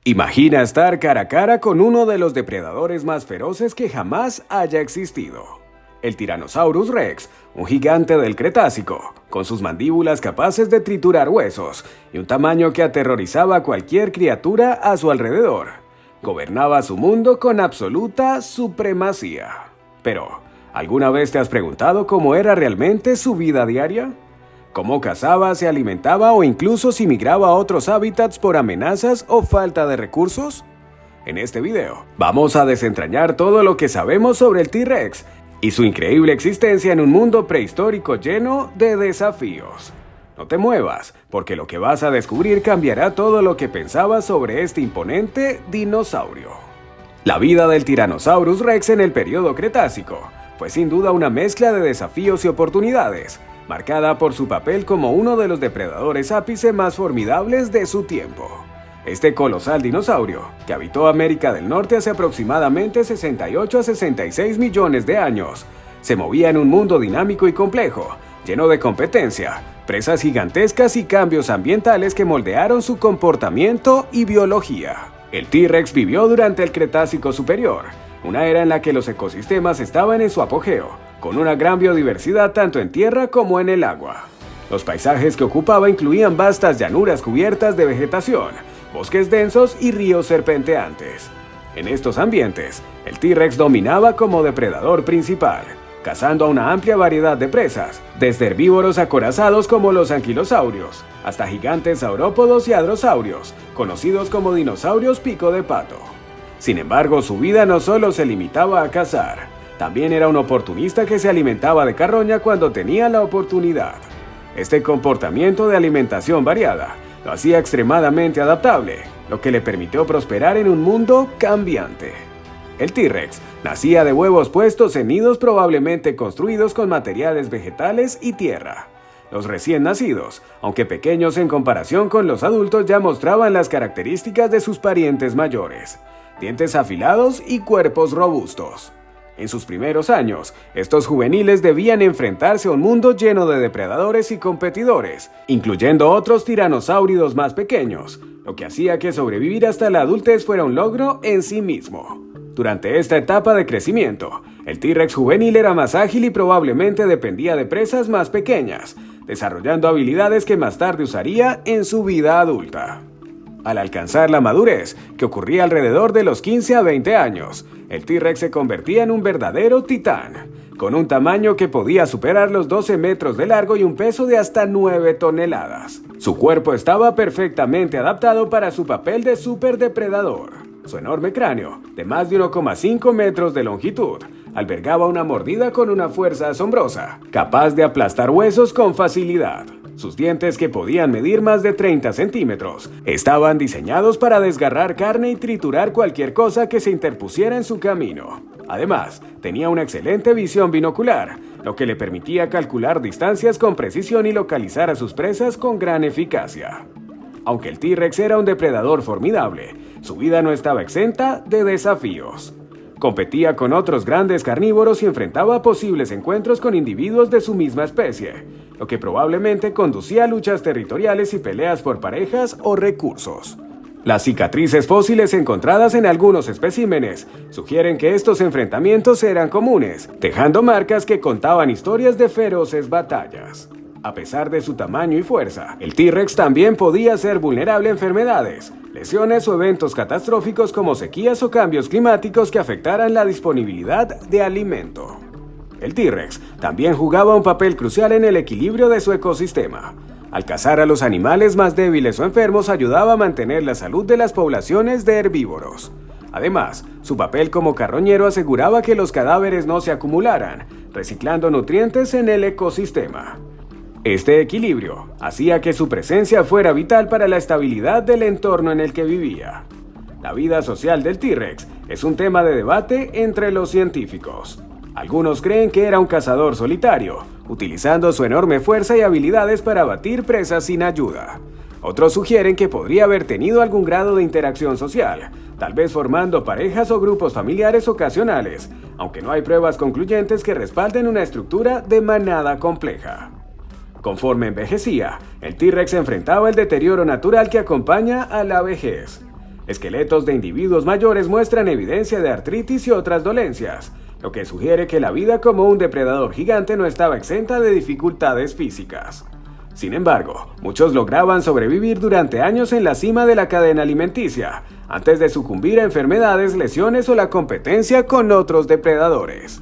Imagina estar cara a cara con uno de los depredadores más feroces que jamás haya existido. El Tyrannosaurus Rex, un gigante del Cretácico, con sus mandíbulas capaces de triturar huesos y un tamaño que aterrorizaba a cualquier criatura a su alrededor, gobernaba su mundo con absoluta supremacía. Pero, ¿alguna vez te has preguntado cómo era realmente su vida diaria? ¿Cómo cazaba, se alimentaba o incluso si migraba a otros hábitats por amenazas o falta de recursos? En este video, vamos a desentrañar todo lo que sabemos sobre el T-Rex y su increíble existencia en un mundo prehistórico lleno de desafíos. No te muevas, porque lo que vas a descubrir cambiará todo lo que pensabas sobre este imponente dinosaurio. La vida del Tyrannosaurus Rex en el periodo Cretácico fue sin duda una mezcla de desafíos y oportunidades, marcada por su papel como uno de los depredadores ápice más formidables de su tiempo. Este colosal dinosaurio, que habitó América del Norte hace aproximadamente 68 a 66 millones de años, se movía en un mundo dinámico y complejo, lleno de competencia, presas gigantescas y cambios ambientales que moldearon su comportamiento y biología. El T-Rex vivió durante el Cretácico Superior, una era en la que los ecosistemas estaban en su apogeo, con una gran biodiversidad tanto en tierra como en el agua. Los paisajes que ocupaba incluían vastas llanuras cubiertas de vegetación, bosques densos y ríos serpenteantes. En estos ambientes, el T-Rex dominaba como depredador principal, cazando a una amplia variedad de presas, desde herbívoros acorazados como los anquilosaurios, hasta gigantes saurópodos y hadrosaurios, conocidos como dinosaurios pico de pato. Sin embargo, su vida no solo se limitaba a cazar, también era un oportunista que se alimentaba de carroña cuando tenía la oportunidad. Este comportamiento de alimentación variada lo hacía extremadamente adaptable, lo que le permitió prosperar en un mundo cambiante. El T-Rex nacía de huevos puestos en nidos probablemente construidos con materiales vegetales y tierra. Los recién nacidos, aunque pequeños en comparación con los adultos, ya mostraban las características de sus parientes mayores: dientes afilados y cuerpos robustos. En sus primeros años, estos juveniles debían enfrentarse a un mundo lleno de depredadores y competidores, incluyendo otros tiranosáuridos más pequeños, lo que hacía que sobrevivir hasta la adultez fuera un logro en sí mismo. Durante esta etapa de crecimiento, el T-Rex juvenil era más ágil y probablemente dependía de presas más pequeñas, desarrollando habilidades que más tarde usaría en su vida adulta. Al alcanzar la madurez, que ocurría alrededor de los 15 a 20 años, el T-Rex se convertía en un verdadero titán, con un tamaño que podía superar los 12 metros de largo y un peso de hasta 9 toneladas. Su cuerpo estaba perfectamente adaptado para su papel de superdepredador. Su enorme cráneo, de más de 1,5 metros de longitud, albergaba una mordida con una fuerza asombrosa, capaz de aplastar huesos con facilidad. Sus dientes, que podían medir más de 30 centímetros, estaban diseñados para desgarrar carne y triturar cualquier cosa que se interpusiera en su camino. Además, tenía una excelente visión binocular, lo que le permitía calcular distancias con precisión y localizar a sus presas con gran eficacia. Aunque el T-Rex era un depredador formidable, su vida no estaba exenta de desafíos. Competía con otros grandes carnívoros y enfrentaba posibles encuentros con individuos de su misma especie, lo que probablemente conducía a luchas territoriales y peleas por parejas o recursos. Las cicatrices fósiles encontradas en algunos especímenes sugieren que estos enfrentamientos eran comunes, dejando marcas que contaban historias de feroces batallas. A pesar de su tamaño y fuerza, el T-Rex también podía ser vulnerable a enfermedades, lesiones o eventos catastróficos como sequías o cambios climáticos que afectaran la disponibilidad de alimento. El T-Rex también jugaba un papel crucial en el equilibrio de su ecosistema. Al cazar a los animales más débiles o enfermos, ayudaba a mantener la salud de las poblaciones de herbívoros. Además, su papel como carroñero aseguraba que los cadáveres no se acumularan, reciclando nutrientes en el ecosistema. Este equilibrio hacía que su presencia fuera vital para la estabilidad del entorno en el que vivía. La vida social del T-Rex es un tema de debate entre los científicos. Algunos creen que era un cazador solitario, utilizando su enorme fuerza y habilidades para abatir presas sin ayuda. Otros sugieren que podría haber tenido algún grado de interacción social, tal vez formando parejas o grupos familiares ocasionales, aunque no hay pruebas concluyentes que respalden una estructura de manada compleja. Conforme envejecía, el T-Rex enfrentaba el deterioro natural que acompaña a la vejez. Esqueletos de individuos mayores muestran evidencia de artritis y otras dolencias, lo que sugiere que la vida como un depredador gigante no estaba exenta de dificultades físicas. Sin embargo, muchos lograban sobrevivir durante años en la cima de la cadena alimenticia, antes de sucumbir a enfermedades, lesiones o la competencia con otros depredadores.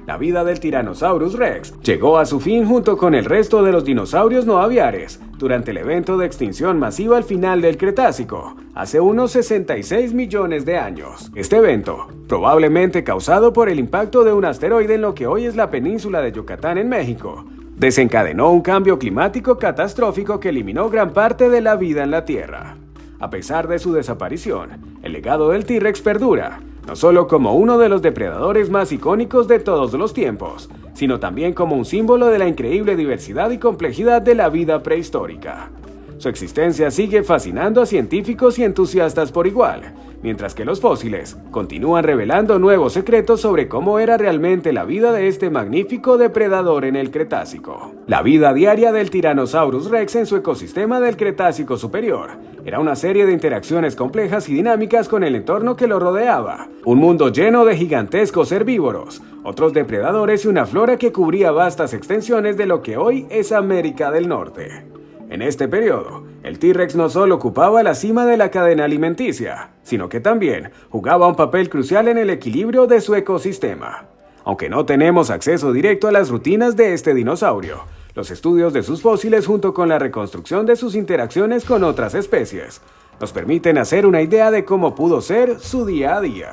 La vida del Tyrannosaurus Rex llegó a su fin junto con el resto de los dinosaurios no aviares durante el evento de extinción masiva al final del Cretácico, hace unos 66 millones de años. Este evento, probablemente causado por el impacto de un asteroide en lo que hoy es la península de Yucatán en México, desencadenó un cambio climático catastrófico que eliminó gran parte de la vida en la Tierra. A pesar de su desaparición, el legado del T-Rex perdura, no solo como uno de los depredadores más icónicos de todos los tiempos, sino también como un símbolo de la increíble diversidad y complejidad de la vida prehistórica. Su existencia sigue fascinando a científicos y entusiastas por igual, mientras que los fósiles continúan revelando nuevos secretos sobre cómo era realmente la vida de este magnífico depredador en el Cretácico. La vida diaria del Tyrannosaurus Rex en su ecosistema del Cretácico superior era una serie de interacciones complejas y dinámicas con el entorno que lo rodeaba, un mundo lleno de gigantescos herbívoros, otros depredadores y una flora que cubría vastas extensiones de lo que hoy es América del Norte. En este periodo, el T-Rex no solo ocupaba la cima de la cadena alimenticia, sino que también jugaba un papel crucial en el equilibrio de su ecosistema. Aunque no tenemos acceso directo a las rutinas de este dinosaurio, los estudios de sus fósiles junto con la reconstrucción de sus interacciones con otras especies nos permiten hacer una idea de cómo pudo ser su día a día.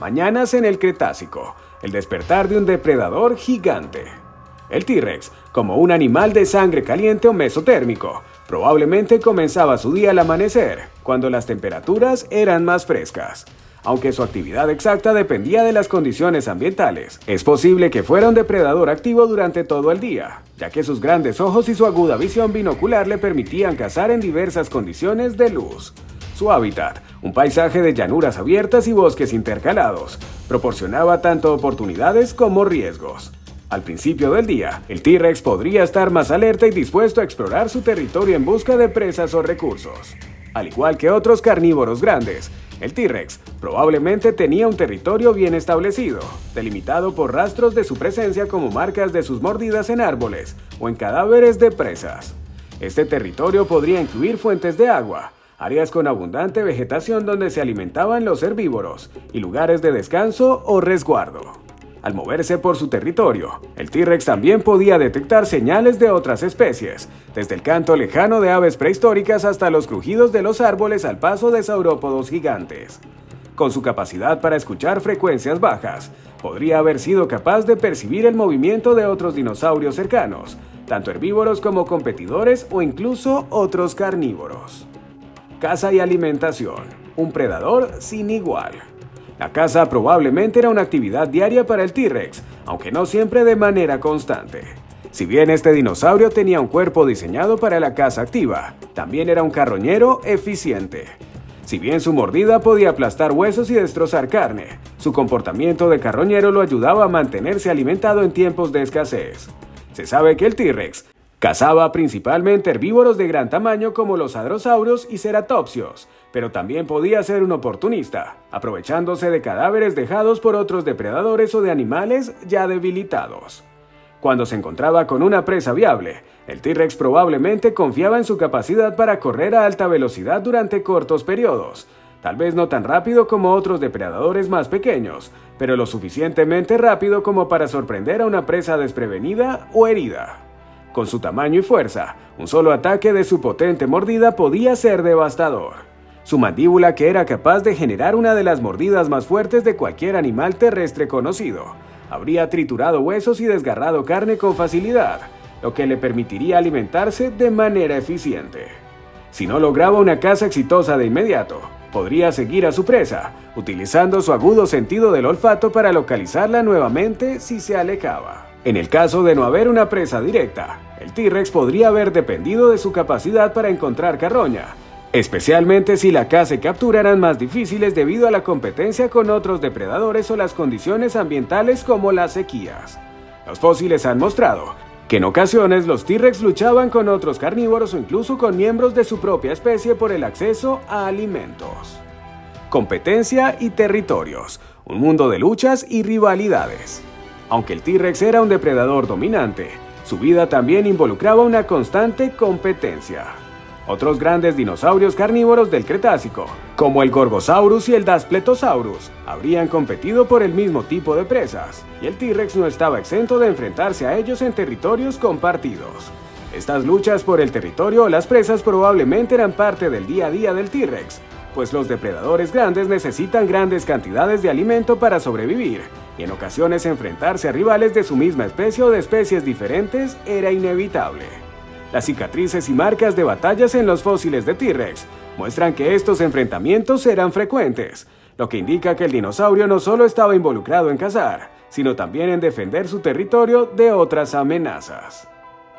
Mañanas en el Cretácico, el despertar de un depredador gigante. El T-Rex, como un animal de sangre caliente o mesotérmico, probablemente comenzaba su día al amanecer, cuando las temperaturas eran más frescas. Aunque su actividad exacta dependía de las condiciones ambientales, es posible que fuera un depredador activo durante todo el día, ya que sus grandes ojos y su aguda visión binocular le permitían cazar en diversas condiciones de luz. Su hábitat, un paisaje de llanuras abiertas y bosques intercalados, proporcionaba tanto oportunidades como riesgos. Al principio del día, el T-Rex podría estar más alerta y dispuesto a explorar su territorio en busca de presas o recursos. Al igual que otros carnívoros grandes, el T-Rex probablemente tenía un territorio bien establecido, delimitado por rastros de su presencia como marcas de sus mordidas en árboles o en cadáveres de presas. Este territorio podría incluir fuentes de agua, áreas con abundante vegetación donde se alimentaban los herbívoros y lugares de descanso o resguardo. Al moverse por su territorio, el T-Rex también podía detectar señales de otras especies, desde el canto lejano de aves prehistóricas hasta los crujidos de los árboles al paso de saurópodos gigantes. Con su capacidad para escuchar frecuencias bajas, podría haber sido capaz de percibir el movimiento de otros dinosaurios cercanos, tanto herbívoros como competidores o incluso otros carnívoros. Caza y alimentación, un predador sin igual. La caza probablemente era una actividad diaria para el T-Rex, aunque no siempre de manera constante. Si bien este dinosaurio tenía un cuerpo diseñado para la caza activa, también era un carroñero eficiente. Si bien su mordida podía aplastar huesos y destrozar carne, su comportamiento de carroñero lo ayudaba a mantenerse alimentado en tiempos de escasez. Se sabe que el T-Rex cazaba principalmente herbívoros de gran tamaño como los hadrosaurios y ceratopsios, pero también podía ser un oportunista, aprovechándose de cadáveres dejados por otros depredadores o de animales ya debilitados. Cuando se encontraba con una presa viable, el T-Rex probablemente confiaba en su capacidad para correr a alta velocidad durante cortos periodos, tal vez no tan rápido como otros depredadores más pequeños, pero lo suficientemente rápido como para sorprender a una presa desprevenida o herida. Con su tamaño y fuerza, un solo ataque de su potente mordida podía ser devastador. Su mandíbula, que era capaz de generar una de las mordidas más fuertes de cualquier animal terrestre conocido, habría triturado huesos y desgarrado carne con facilidad, lo que le permitiría alimentarse de manera eficiente. Si no lograba una caza exitosa de inmediato, podría seguir a su presa, utilizando su agudo sentido del olfato para localizarla nuevamente si se alejaba. En el caso de no haber una presa directa, el T-Rex podría haber dependido de su capacidad para encontrar carroña, especialmente si la caza y captura eran más difíciles debido a la competencia con otros depredadores o las condiciones ambientales como las sequías. Los fósiles han mostrado que en ocasiones los T-Rex luchaban con otros carnívoros o incluso con miembros de su propia especie por el acceso a alimentos. Competencia y territorios, un mundo de luchas y rivalidades. Aunque el T-Rex era un depredador dominante, su vida también involucraba una constante competencia. Otros grandes dinosaurios carnívoros del Cretácico, como el Gorgosaurus y el Daspletosaurus, habrían competido por el mismo tipo de presas, y el T-Rex no estaba exento de enfrentarse a ellos en territorios compartidos. Estas luchas por el territorio o las presas probablemente eran parte del día a día del T-Rex, pues los depredadores grandes necesitan grandes cantidades de alimento para sobrevivir, y en ocasiones enfrentarse a rivales de su misma especie o de especies diferentes era inevitable. Las cicatrices y marcas de batallas en los fósiles de T-Rex muestran que estos enfrentamientos eran frecuentes, lo que indica que el dinosaurio no solo estaba involucrado en cazar, sino también en defender su territorio de otras amenazas.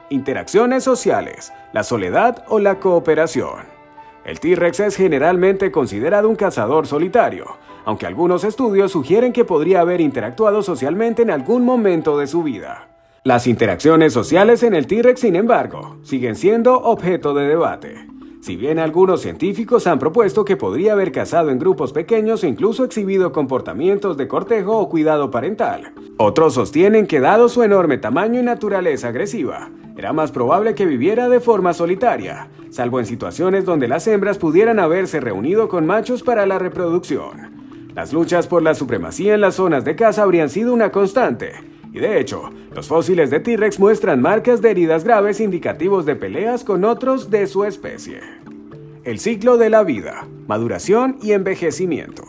Interacciones sociales, la soledad o la cooperación. El T-Rex es generalmente considerado un cazador solitario, aunque algunos estudios sugieren que podría haber interactuado socialmente en algún momento de su vida. Las interacciones sociales en el T-Rex, sin embargo, siguen siendo objeto de debate. Si bien algunos científicos han propuesto que podría haber cazado en grupos pequeños e incluso exhibido comportamientos de cortejo o cuidado parental, otros sostienen que dado su enorme tamaño y naturaleza agresiva, era más probable que viviera de forma solitaria, salvo en situaciones donde las hembras pudieran haberse reunido con machos para la reproducción. Las luchas por la supremacía en las zonas de caza habrían sido una constante, y de hecho, los fósiles de T-Rex muestran marcas de heridas graves indicativos de peleas con otros de su especie. El ciclo de la vida, maduración y envejecimiento.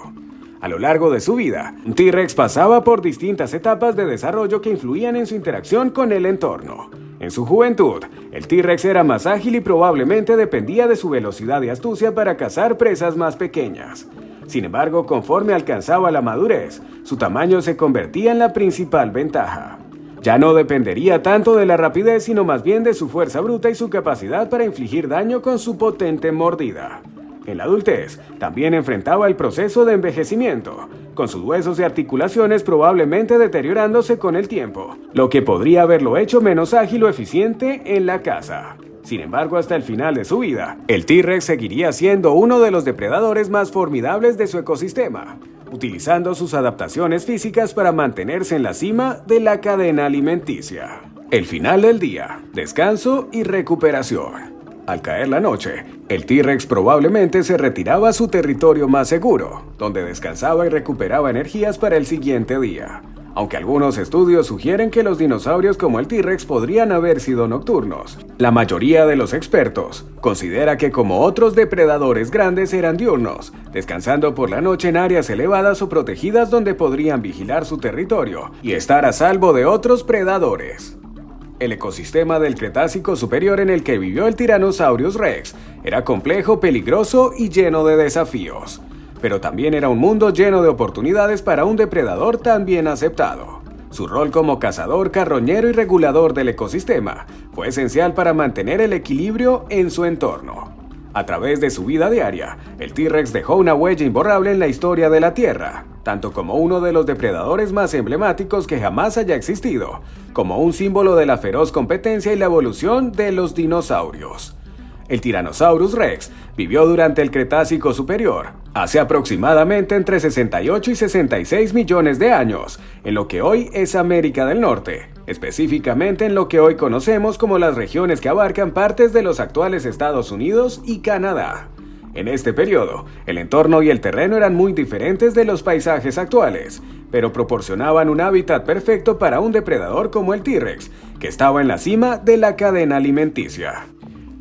A lo largo de su vida, un T-Rex pasaba por distintas etapas de desarrollo que influían en su interacción con el entorno. En su juventud, el T-Rex era más ágil y probablemente dependía de su velocidad y astucia para cazar presas más pequeñas. Sin embargo, conforme alcanzaba la madurez, su tamaño se convertía en la principal ventaja. Ya no dependería tanto de la rapidez, sino más bien de su fuerza bruta y su capacidad para infligir daño con su potente mordida. En la adultez, también enfrentaba el proceso de envejecimiento, con sus huesos y articulaciones probablemente deteriorándose con el tiempo, lo que podría haberlo hecho menos ágil o eficiente en la caza. Sin embargo, hasta el final de su vida, el T-Rex seguiría siendo uno de los depredadores más formidables de su ecosistema, utilizando sus adaptaciones físicas para mantenerse en la cima de la cadena alimenticia. El final del día, descanso y recuperación. Al caer la noche, el T-Rex probablemente se retiraba a su territorio más seguro, donde descansaba y recuperaba energías para el siguiente día. Aunque algunos estudios sugieren que los dinosaurios como el T-Rex podrían haber sido nocturnos, la mayoría de los expertos considera que como otros depredadores grandes eran diurnos, descansando por la noche en áreas elevadas o protegidas donde podrían vigilar su territorio y estar a salvo de otros predadores. El ecosistema del Cretácico superior en el que vivió el Tyrannosaurus Rex era complejo, peligroso y lleno de desafíos. Pero también era un mundo lleno de oportunidades para un depredador tan bien aceptado. Su rol como cazador, carroñero y regulador del ecosistema fue esencial para mantener el equilibrio en su entorno. A través de su vida diaria, el T-Rex dejó una huella imborrable en la historia de la Tierra, tanto como uno de los depredadores más emblemáticos que jamás haya existido, como un símbolo de la feroz competencia y la evolución de los dinosaurios. El Tyrannosaurus Rex vivió durante el Cretácico superior, hace aproximadamente entre 68 y 66 millones de años, en lo que hoy es América del Norte, específicamente en lo que hoy conocemos como las regiones que abarcan partes de los actuales Estados Unidos y Canadá. En este periodo, el entorno y el terreno eran muy diferentes de los paisajes actuales, pero proporcionaban un hábitat perfecto para un depredador como el T-Rex, que estaba en la cima de la cadena alimenticia.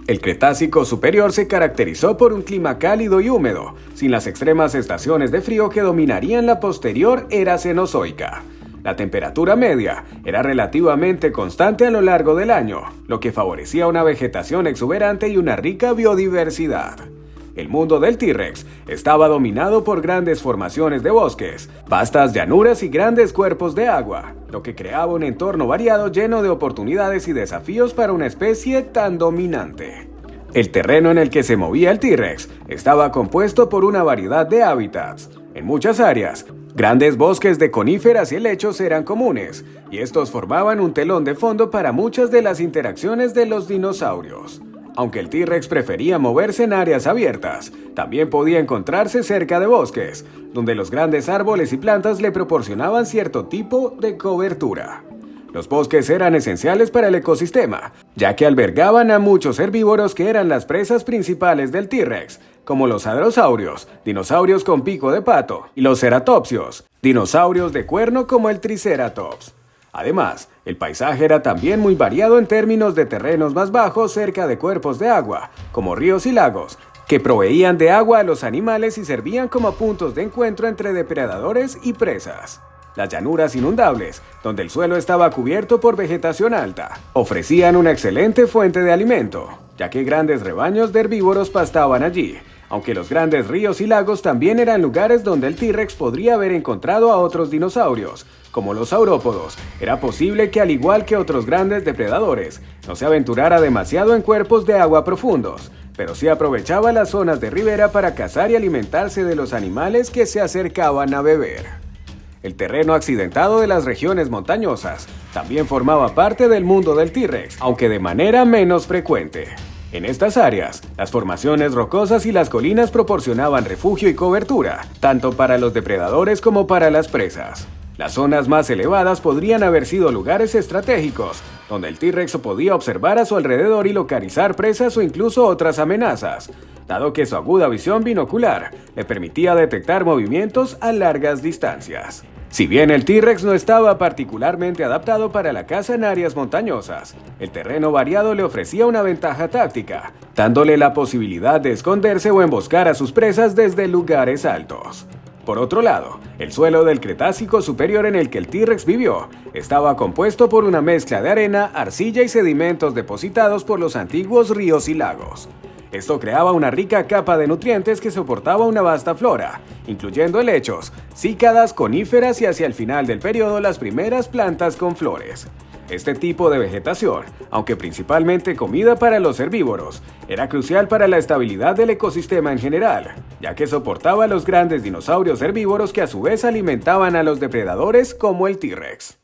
El Cretácico superior se caracterizó por un clima cálido y húmedo, sin las extremas estaciones de frío que dominarían la posterior era cenozoica. La temperatura media era relativamente constante a lo largo del año, lo que favorecía una vegetación exuberante y una rica biodiversidad. El mundo del T-Rex estaba dominado por grandes formaciones de bosques, vastas llanuras y grandes cuerpos de agua, lo que creaba un entorno variado lleno de oportunidades y desafíos para una especie tan dominante. El terreno en el que se movía el T-Rex estaba compuesto por una variedad de hábitats. En muchas áreas, Grandes bosques de coníferas y helechos eran comunes, y estos formaban un telón de fondo para muchas de las interacciones de los dinosaurios. Aunque el T-Rex prefería moverse en áreas abiertas, también podía encontrarse cerca de bosques, donde los grandes árboles y plantas le proporcionaban cierto tipo de cobertura. Los bosques eran esenciales para el ecosistema, ya que albergaban a muchos herbívoros que eran las presas principales del T-Rex, como los hadrosaurios, dinosaurios con pico de pato, y los ceratopsios, dinosaurios de cuerno como el Triceratops. Además, el paisaje era también muy variado en términos de terrenos más bajos cerca de cuerpos de agua, como ríos y lagos, que proveían de agua a los animales y servían como puntos de encuentro entre depredadores y presas. Las llanuras inundables, donde el suelo estaba cubierto por vegetación alta, ofrecían una excelente fuente de alimento, ya que grandes rebaños de herbívoros pastaban allí, aunque los grandes ríos y lagos también eran lugares donde el T-Rex podría haber encontrado a otros dinosaurios, como los saurópodos. Era posible que, al igual que otros grandes depredadores, no se aventurara demasiado en cuerpos de agua profundos, pero sí aprovechaba las zonas de ribera para cazar y alimentarse de los animales que se acercaban a beber. El terreno accidentado de las regiones montañosas también formaba parte del mundo del T-Rex, aunque de manera menos frecuente. En estas áreas, las formaciones rocosas y las colinas proporcionaban refugio y cobertura, tanto para los depredadores como para las presas. Las zonas más elevadas podrían haber sido lugares estratégicos, donde el T-Rex podía observar a su alrededor y localizar presas o incluso otras amenazas, dado que su aguda visión binocular le permitía detectar movimientos a largas distancias. Si bien el T-Rex no estaba particularmente adaptado para la caza en áreas montañosas, el terreno variado le ofrecía una ventaja táctica, dándole la posibilidad de esconderse o emboscar a sus presas desde lugares altos. Por otro lado, el suelo del Cretácico superior en el que el T-Rex vivió estaba compuesto por una mezcla de arena, arcilla y sedimentos depositados por los antiguos ríos y lagos. Esto creaba una rica capa de nutrientes que soportaba una vasta flora, incluyendo helechos, cícadas, coníferas y hacia el final del periodo las primeras plantas con flores. Este tipo de vegetación, aunque principalmente comida para los herbívoros, era crucial para la estabilidad del ecosistema en general, ya que soportaba a los grandes dinosaurios herbívoros que a su vez alimentaban a los depredadores como el T-Rex.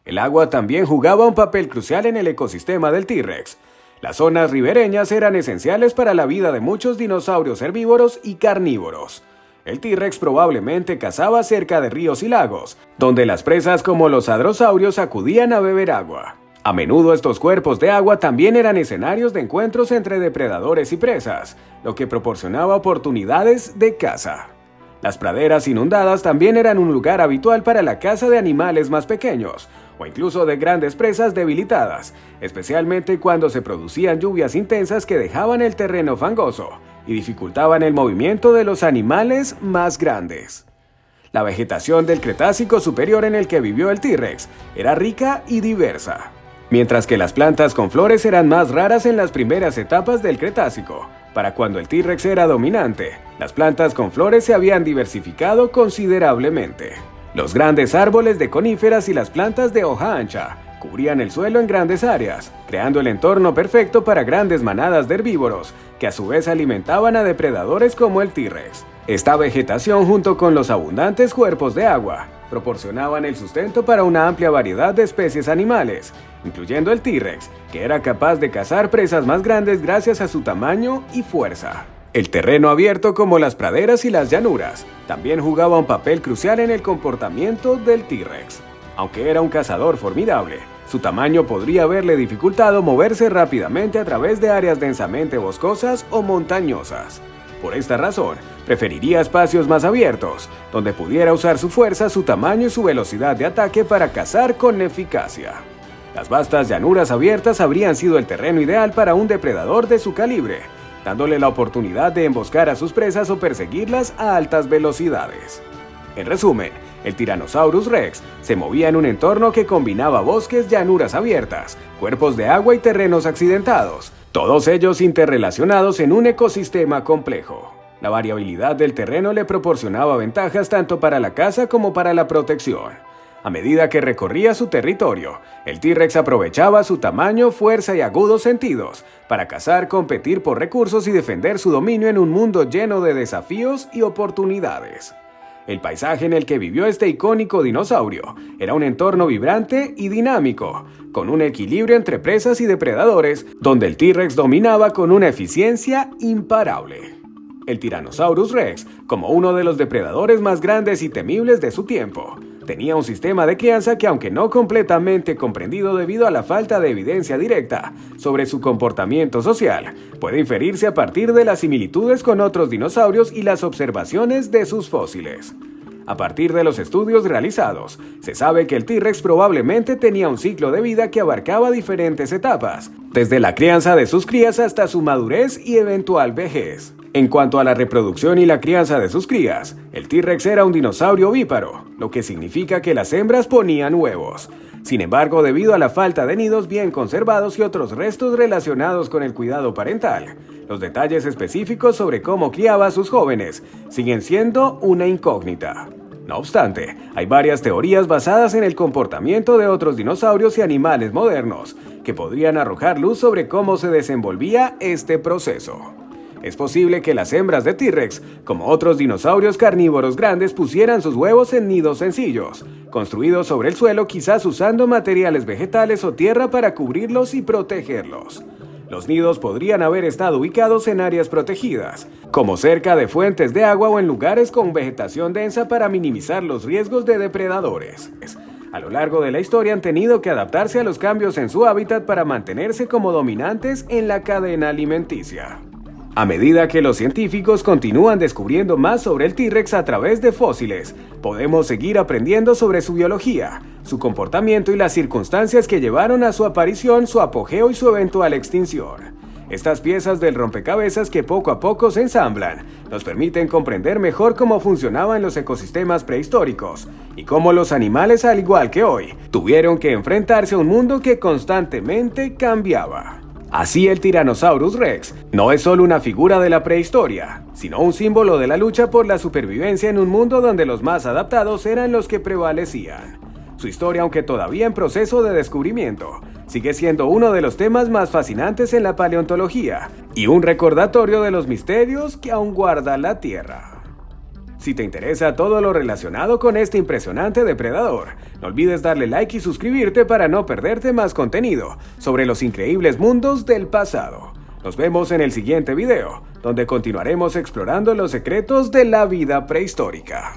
El agua también jugaba un papel crucial en el ecosistema del T-Rex. Las zonas ribereñas eran esenciales para la vida de muchos dinosaurios herbívoros y carnívoros. El T-Rex probablemente cazaba cerca de ríos y lagos, donde las presas como los hadrosaurios acudían a beber agua. A menudo estos cuerpos de agua también eran escenarios de encuentros entre depredadores y presas, lo que proporcionaba oportunidades de caza. Las praderas inundadas también eran un lugar habitual para la caza de animales más pequeños, o incluso de grandes presas debilitadas, especialmente cuando se producían lluvias intensas que dejaban el terreno fangoso y dificultaban el movimiento de los animales más grandes. La vegetación del Cretácico superior en el que vivió el T-Rex era rica y diversa, mientras que las plantas con flores eran más raras en las primeras etapas del Cretácico. Para cuando el T-Rex era dominante, las plantas con flores se habían diversificado considerablemente. Los grandes árboles de coníferas y las plantas de hoja ancha cubrían el suelo en grandes áreas, creando el entorno perfecto para grandes manadas de herbívoros, que a su vez alimentaban a depredadores como el T-Rex. Esta vegetación, junto con los abundantes cuerpos de agua, proporcionaban el sustento para una amplia variedad de especies animales, incluyendo el T-Rex, que era capaz de cazar presas más grandes gracias a su tamaño y fuerza. El terreno abierto, como las praderas y las llanuras, también jugaba un papel crucial en el comportamiento del T-Rex. Aunque era un cazador formidable, su tamaño podría haberle dificultado moverse rápidamente a través de áreas densamente boscosas o montañosas. Por esta razón, preferiría espacios más abiertos, donde pudiera usar su fuerza, su tamaño y su velocidad de ataque para cazar con eficacia. Las vastas llanuras abiertas habrían sido el terreno ideal para un depredador de su calibre, dándole la oportunidad de emboscar a sus presas o perseguirlas a altas velocidades. En resumen, el Tyrannosaurus Rex se movía en un entorno que combinaba bosques, llanuras abiertas, cuerpos de agua y terrenos accidentados, todos ellos interrelacionados en un ecosistema complejo. La variabilidad del terreno le proporcionaba ventajas tanto para la caza como para la protección. A medida que recorría su territorio, el T-Rex aprovechaba su tamaño, fuerza y agudos sentidos para cazar, competir por recursos y defender su dominio en un mundo lleno de desafíos y oportunidades. El paisaje en el que vivió este icónico dinosaurio era un entorno vibrante y dinámico, con un equilibrio entre presas y depredadores, donde el T-Rex dominaba con una eficiencia imparable. El Tyrannosaurus Rex, como uno de los depredadores más grandes y temibles de su tiempo, tenía un sistema de crianza que, aunque no completamente comprendido debido a la falta de evidencia directa sobre su comportamiento social, puede inferirse a partir de las similitudes con otros dinosaurios y las observaciones de sus fósiles. A partir de los estudios realizados, se sabe que el T-Rex probablemente tenía un ciclo de vida que abarcaba diferentes etapas, desde la crianza de sus crías hasta su madurez y eventual vejez. En cuanto a la reproducción y la crianza de sus crías, el T-Rex era un dinosaurio ovíparo, lo que significa que las hembras ponían huevos. Sin embargo, debido a la falta de nidos bien conservados y otros restos relacionados con el cuidado parental, los detalles específicos sobre cómo criaba a sus jóvenes siguen siendo una incógnita. No obstante, hay varias teorías basadas en el comportamiento de otros dinosaurios y animales modernos que podrían arrojar luz sobre cómo se desenvolvía este proceso. Es posible que las hembras de T-Rex, como otros dinosaurios carnívoros grandes, pusieran sus huevos en nidos sencillos, construidos sobre el suelo, quizás usando materiales vegetales o tierra para cubrirlos y protegerlos. Los nidos podrían haber estado ubicados en áreas protegidas, como cerca de fuentes de agua o en lugares con vegetación densa para minimizar los riesgos de depredadores. A lo largo de la historia han tenido que adaptarse a los cambios en su hábitat para mantenerse como dominantes en la cadena alimenticia. A medida que los científicos continúan descubriendo más sobre el T-Rex a través de fósiles, podemos seguir aprendiendo sobre su biología, su comportamiento y las circunstancias que llevaron a su aparición, su apogeo y su eventual extinción. Estas piezas del rompecabezas que poco a poco se ensamblan nos permiten comprender mejor cómo funcionaban los ecosistemas prehistóricos y cómo los animales, al igual que hoy, tuvieron que enfrentarse a un mundo que constantemente cambiaba. Así, el Tyrannosaurus Rex no es solo una figura de la prehistoria, sino un símbolo de la lucha por la supervivencia en un mundo donde los más adaptados eran los que prevalecían. Su historia, aunque todavía en proceso de descubrimiento, sigue siendo uno de los temas más fascinantes en la paleontología y un recordatorio de los misterios que aún guarda la Tierra. Si te interesa todo lo relacionado con este impresionante depredador, no olvides darle like y suscribirte para no perderte más contenido sobre los increíbles mundos del pasado. Nos vemos en el siguiente video, donde continuaremos explorando los secretos de la vida prehistórica.